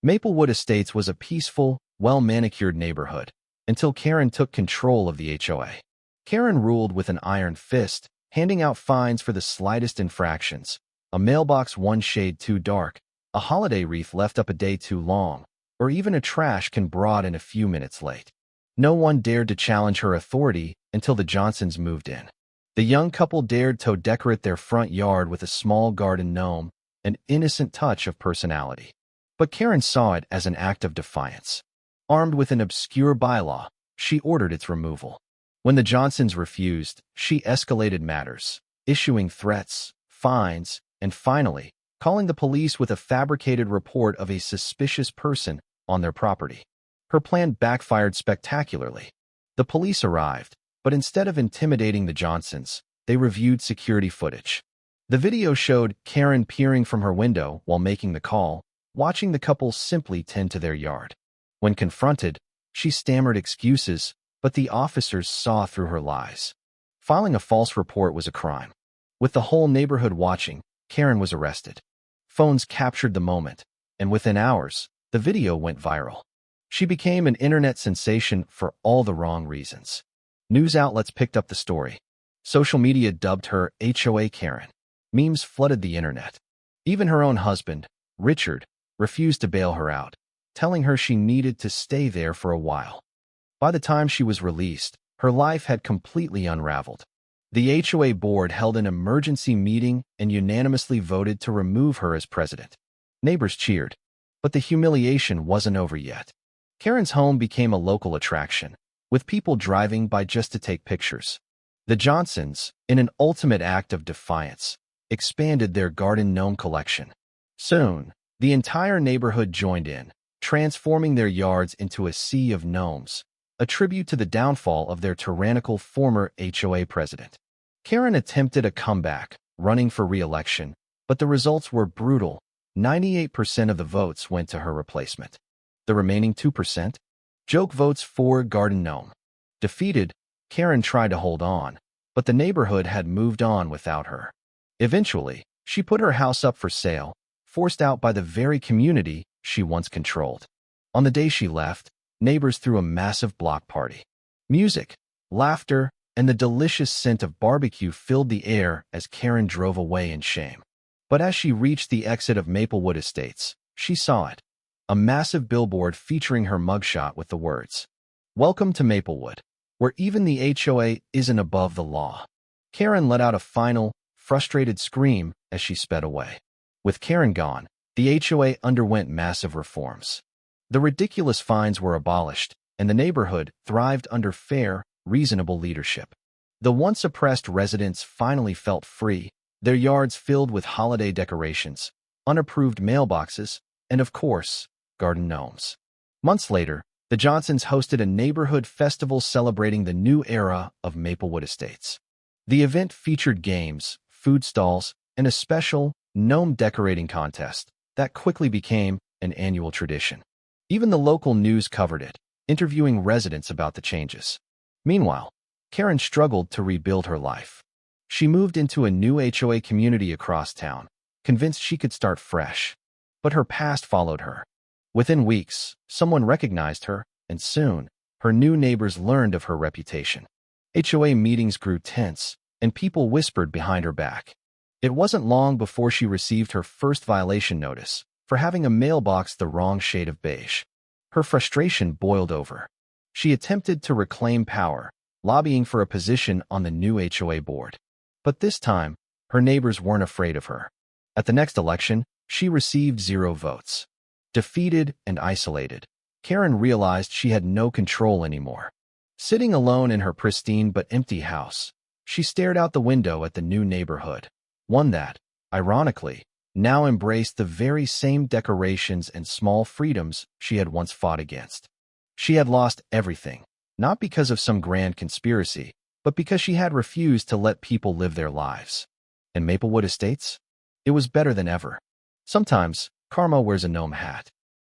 Maplewood Estates was a peaceful, well-manicured neighborhood until Karen took control of the HOA. Karen ruled with an iron fist, handing out fines for the slightest infractions: a mailbox one shade too dark, a holiday wreath left up a day too long, or even a trash can brought in a few minutes late. No one dared to challenge her authority until the Johnsons moved in. The young couple dared to decorate their front yard with a small garden gnome, an innocent touch of personality. But Karen saw it as an act of defiance. Armed with an obscure bylaw, she ordered its removal. When the Johnsons refused, she escalated matters, issuing threats, fines, and finally, calling the police with a fabricated report of a suspicious person on their property. Her plan backfired spectacularly. The police arrived, but instead of intimidating the Johnsons, they reviewed security footage. The video showed Karen peering from her window while making the call, watching the couple simply tend to their yard. When confronted, she stammered excuses, but the officers saw through her lies. Filing a false report was a crime. With the whole neighborhood watching, Karen was arrested. Phones captured the moment, and within hours, the video went viral. She became an internet sensation for all the wrong reasons. News outlets picked up the story. Social media dubbed her HOA Karen. Memes flooded the internet. Even her own husband, Richard, refused to bail her out, telling her she needed to stay there for a while. By the time she was released, her life had completely unraveled. The HOA board held an emergency meeting and unanimously voted to remove her as president. Neighbors cheered, but the humiliation wasn't over yet. Karen's home became a local attraction, with people driving by just to take pictures. The Johnsons, in an ultimate act of defiance, expanded their garden gnome collection. Soon, the entire neighborhood joined in, transforming their yards into a sea of gnomes, a tribute to the downfall of their tyrannical former HOA president. Karen attempted a comeback, running for re-election, but the results were brutal. 98% of the votes went to her replacement. The remaining 2%? Joke votes for Garden Gnome. Defeated, Karen tried to hold on, but the neighborhood had moved on without her. Eventually, she put her house up for sale, forced out by the very community she once controlled. On the day she left, neighbors threw a massive block party. Music, laughter, and the delicious scent of barbecue filled the air as Karen drove away in shame. But as she reached the exit of Maplewood Estates, she saw it. A massive billboard featuring her mugshot with the words, "Welcome to Maplewood, where even the HOA isn't above the law." Karen let out a final, frustrated scream as she sped away. With Karen gone, the HOA underwent massive reforms. The ridiculous fines were abolished, and the neighborhood thrived under fair, reasonable leadership. The once oppressed residents finally felt free, their yards filled with holiday decorations, unapproved mailboxes, and of course, garden gnomes. Months later, the Johnsons hosted a neighborhood festival celebrating the new era of Maplewood Estates. The event featured games, food stalls, and a special gnome decorating contest that quickly became an annual tradition. Even the local news covered it, interviewing residents about the changes. Meanwhile, Karen struggled to rebuild her life. She moved into a new HOA community across town, convinced she could start fresh. But her past followed her. Within weeks, someone recognized her, and soon, her new neighbors learned of her reputation. HOA meetings grew tense, and people whispered behind her back. It wasn't long before she received her first violation notice for having a mailbox the wrong shade of beige. Her frustration boiled over. She attempted to reclaim power, lobbying for a position on the new HOA board. But this time, her neighbors weren't afraid of her. At the next election, she received 0 votes. Defeated and isolated, Karen realized she had no control anymore. Sitting alone in her pristine but empty house, she stared out the window at the new neighborhood, one that, ironically, now embraced the very same decorations and small freedoms she had once fought against. She had lost everything, not because of some grand conspiracy, but because she had refused to let people live their lives. And Maplewood Estates? It was better than ever. Sometimes, karma wears a gnome hat.